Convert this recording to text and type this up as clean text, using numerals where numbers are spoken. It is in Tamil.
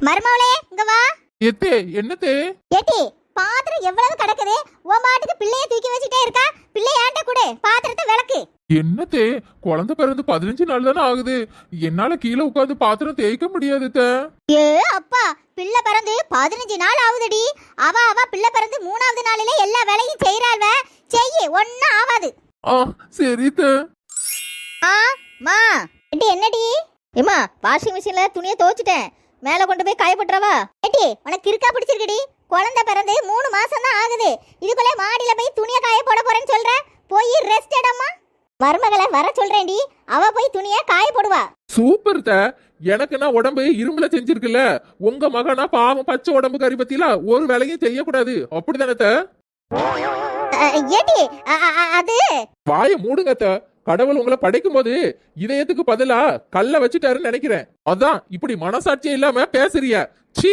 மருமவளே இங்க வா. எத்தே என்னத்தே? ஏட்டி பாத்திரம் எவ்வளவு கிடக்குது, உன் மாட்டுக்கு பிள்ளைய தூக்கி வச்சுட்டே இருக்கா. பிள்ளைய ஏன்ட்ட கொடு, பாத்திரத்தை விளக்கு. என்னத்தே, குழந்தை பிறந்து 15 நாள் தானே ஆகுது, என்னால கீழே உட்காந்து பாத்திரம் தேய்க்க முடியாது. ஏ அப்பா, பிள்ளை பிறந்து 15 நாள் ஆகுதுடி. அவ பிள்ளை பிறந்து 3வது நாளிலே எல்லா வேலையும் செய்யறாள்வ. செய்யி, ஒன்னும் ஆகாது. சரி. மா ஏட்டி என்னடி? ஏமா வாஷிங் மிஷின்ல துணியை துவைச்சிட்டேன், மேல கொண்டு போய் காய போட்டுறவா? ஏட்டி உனக்கு இருக்கா பிடிச்சிருக்குடி? குழந்தை பிறந்து 3 மாசம் தான் ஆகுது, இதுக்குள்ளே மாடியில போய் துணியை காய போட போறேன்னு சொல்ற. போய் ரெஸ்ட் எடும்மா. மருமகளை வர சொல்றேன்டி, அவ போய் துணியை காய போடுவா. சூப்பர் த. எனக்கு நான் உடம்பு இரும்புல செஞ்சிருக்குல்ல, உங்க மகனா பாவம் பச்சை உடம்பு கறி பத்தில ஒரு வேலையும் செய்யக்கூடாது, அப்படிதானே? ஏட்டி அது வாய மூடுங்க. கடவுள் உங்களை படைக்கும் போது இதயத்துக்கு பதிலா கல்ல வச்சுட்டாருன்னு நினைக்கிறேன். அதான் இப்படி மனசாட்சியே இல்லாம பேசுறிய. சி